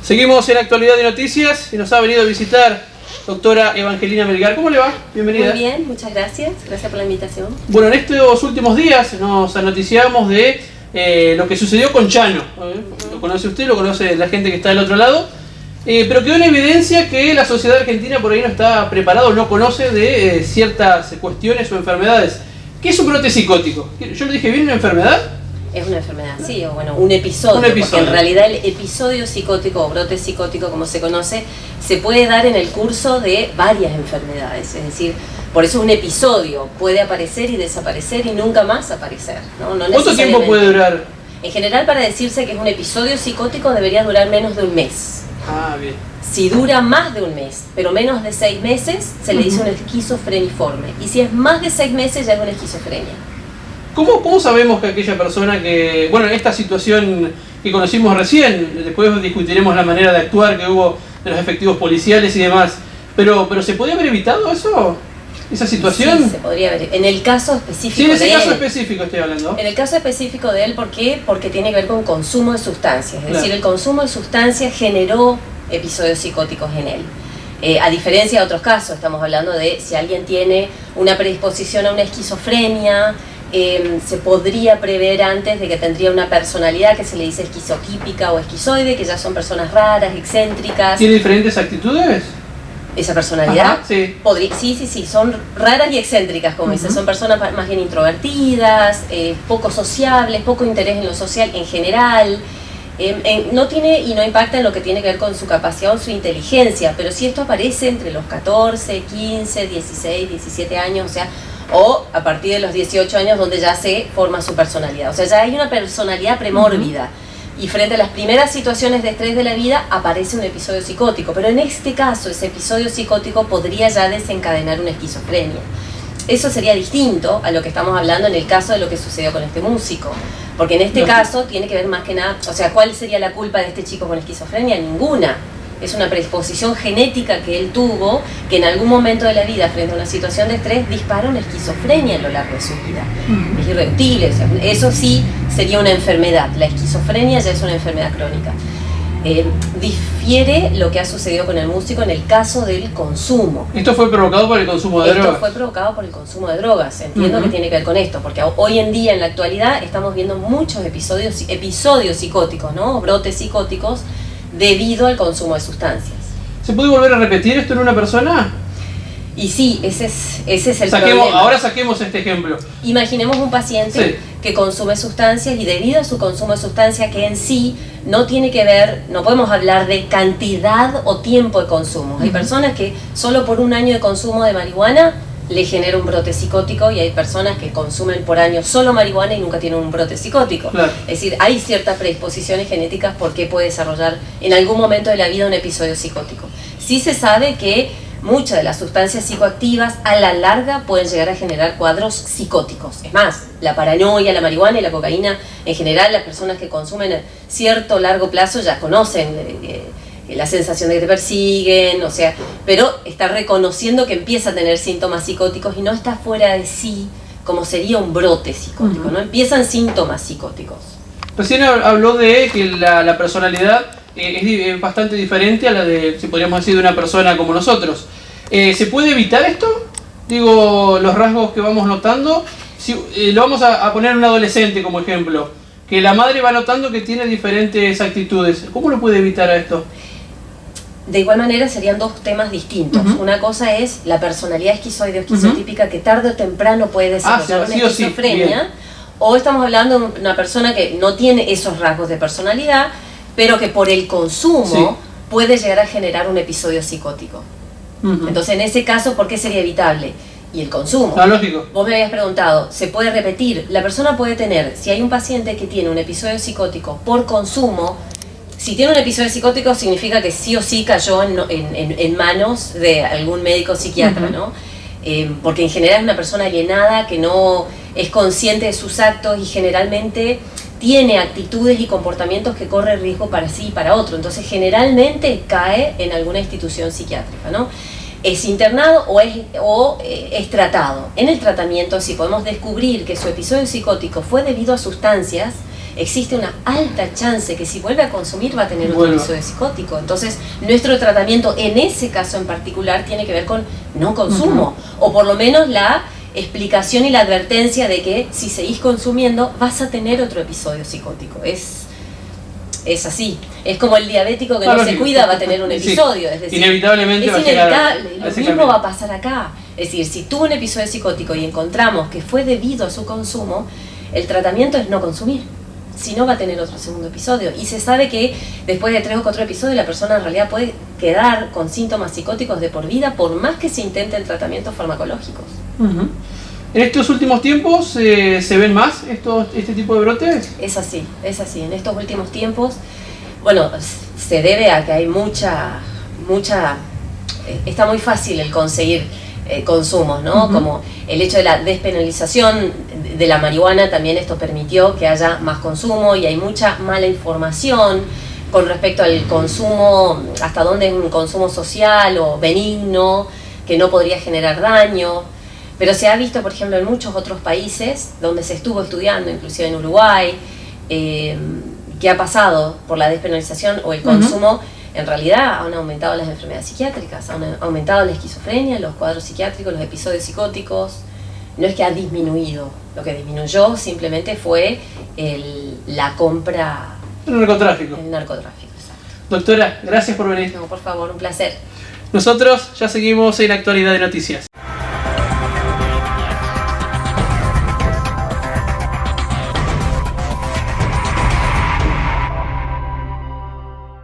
Seguimos en Actualidad de Noticias y nos ha venido a visitar doctora Evangelina Melgar. ¿Cómo le va? Bienvenida. Muy bien, muchas gracias. Gracias por la invitación. Bueno, en estos últimos días nos noticiamos de lo que sucedió con Chano. Lo conoce usted, lo conoce la gente que está del otro lado. Pero quedó en evidencia que la sociedad argentina por ahí no está preparada o no conoce de ciertas cuestiones o enfermedades. ¿Qué es un brote psicótico? ¿Yo le dije bien, una enfermedad? Es una enfermedad, sí, o bueno, un episodio, porque en realidad el episodio psicótico o brote psicótico, como se conoce, se puede dar en el curso de varias enfermedades, es decir, por eso un episodio puede aparecer y desaparecer y nunca más aparecer, ¿no? ¿Cuánto tiempo puede durar? En general, para decirse que es un episodio psicótico debería durar menos de un mes. Ah, bien. Si dura más de un mes, pero menos de 6 meses, se le dice un esquizofreniforme, y si es más de 6 meses ya es una esquizofrenia. ¿Cómo sabemos que aquella persona que, bueno, esta situación que conocimos recién, después discutiremos la manera de actuar que hubo de los efectivos policiales y demás, pero ¿se podía haber evitado eso? ¿Esa situación? Sí, se podría haber. En el caso específico de él. Sí, en ese caso él, específico estoy hablando. En el caso específico de él, ¿por qué? Porque tiene que ver con consumo de sustancias. Es decir, el consumo de sustancias generó episodios psicóticos en él. A diferencia de otros casos, estamos hablando de si alguien tiene una predisposición a una esquizofrenia, se podría prever antes de que tendría una personalidad que se le dice esquizotípica o esquizoide, que ya son personas raras, excéntricas. ¿Tiene diferentes actitudes? Esa personalidad. Ajá, sí. Sí, son raras y excéntricas, como dice, son personas más bien introvertidas, poco sociables, poco interés en lo social en general. No tiene y no impacta en lo que tiene que ver con su capacidad o su inteligencia, pero si esto aparece entre los 14, 15, 16, 17 años, o a partir de los 18 años donde ya se forma su personalidad. O sea, ya hay una personalidad premórbida. Y frente a las primeras situaciones de estrés de la vida aparece un episodio psicótico. Pero en este caso, ese episodio psicótico podría ya desencadenar una esquizofrenia. Eso sería distinto a lo que estamos hablando en el caso de lo que sucedió con este músico. Porque en este caso tiene que ver más que nada, o sea, ¿cuál sería la culpa de este chico con esquizofrenia? Ninguna. Es una predisposición genética que él tuvo, que en algún momento de la vida, frente a una situación de estrés, dispara una esquizofrenia a lo largo de su vida. Es irreductible, o sea, eso sí sería una enfermedad. La esquizofrenia ya es una enfermedad crónica. Difiere lo que ha sucedido con el músico en el caso del consumo. ¿Esto fue provocado por el consumo de drogas? Esto fue provocado por el consumo de drogas. Entiendo que tiene que ver con esto, porque hoy en día, en la actualidad, estamos viendo muchos episodios psicóticos, ¿no? Brotes psicóticos, debido al consumo de sustancias. ¿Se puede volver a repetir esto en una persona? Y sí, ese es el problema. Ahora saquemos este ejemplo. Imaginemos un paciente que consume sustancias y debido a su consumo de sustancias que en sí no tiene que ver, no podemos hablar de cantidad o tiempo de consumo. Hay personas que solo por un año de consumo de marihuana le genera un brote psicótico y hay personas que consumen por año solo marihuana y nunca tienen un brote psicótico. Claro. Es decir, hay ciertas predisposiciones genéticas por qué puede desarrollar en algún momento de la vida un episodio psicótico. Sí se sabe que muchas de las sustancias psicoactivas a la larga pueden llegar a generar cuadros psicóticos. Es más, la paranoia, la marihuana y la cocaína, en general las personas que consumen a cierto largo plazo ya conocen la sensación de que te persiguen, o sea, pero está reconociendo que empieza a tener síntomas psicóticos y no está fuera de sí como sería un brote psicótico, ¿no? Empiezan síntomas psicóticos. Recién habló de que la personalidad es bastante diferente a la de, si podríamos decir, de una persona como nosotros. ¿Se puede evitar esto? Digo, los rasgos que vamos notando, si, lo vamos a poner en un adolescente como ejemplo, que la madre va notando que tiene diferentes actitudes. ¿Cómo lo puede evitar a esto? De igual manera serían dos temas distintos. Una cosa es la personalidad esquizoide o esquizotípica que tarde o temprano puede desarrollar una esquizofrenia, o estamos hablando de una persona que no tiene esos rasgos de personalidad, pero que por el consumo puede llegar a generar un episodio psicótico. Entonces, en ese caso, ¿por qué sería evitable? Y el consumo. Lógico. Vos me habías preguntado, ¿se puede repetir? La persona puede tener, si hay un paciente que tiene un episodio psicótico por consumo, si tiene un episodio psicótico significa que sí o sí cayó en manos de algún médico psiquiatra, ¿no? Porque en general es una persona alienada que no es consciente de sus actos y generalmente tiene actitudes y comportamientos que corre riesgo para sí y para otro. Entonces generalmente cae en alguna institución psiquiátrica, ¿no? Es internado o es tratado. En el tratamiento, si podemos descubrir que su episodio psicótico fue debido a sustancias, existe una alta chance que si vuelve a consumir va a tener otro Bueno. episodio psicótico. Entonces, nuestro tratamiento en ese caso en particular tiene que ver con no consumo, o por lo menos la explicación y la advertencia de que si seguís consumiendo vas a tener otro episodio psicótico. Es así. Es como el diabético que no se cuida va a tener un episodio. Sí. Es decir, Inevitablemente es va a llegar inevitable. a Lo ese mismo camino. va a pasar acá. Es decir, si tuvo un episodio psicótico y encontramos que fue debido a su consumo, el tratamiento es no consumir. Si no, va a tener otro segundo episodio. Y se sabe que después de 3 o 4 episodios la persona en realidad puede quedar con síntomas psicóticos de por vida, por más que se intenten tratamientos farmacológicos. Ujú. En estos últimos tiempos se ven más este tipo de brotes. Es así, es así. En estos últimos tiempos, bueno, se debe a que hay mucha, está muy fácil el conseguir consumos, ¿no? Como el hecho de la despenalización de la marihuana, también esto permitió que haya más consumo y hay mucha mala información con respecto al consumo, hasta dónde es un consumo social o benigno, que no podría generar daño. Pero se ha visto, por ejemplo, en muchos otros países donde se estuvo estudiando, inclusive en Uruguay, que ha pasado por la despenalización o el consumo, en realidad han aumentado las enfermedades psiquiátricas, han aumentado la esquizofrenia, los cuadros psiquiátricos, los episodios psicóticos. No es que ha disminuido, lo que disminuyó simplemente fue la compra, El narcotráfico. el narcotráfico. Exacto. Doctora, gracias por venir. No, por favor, un placer. Nosotros ya seguimos en Actualidad de Noticias.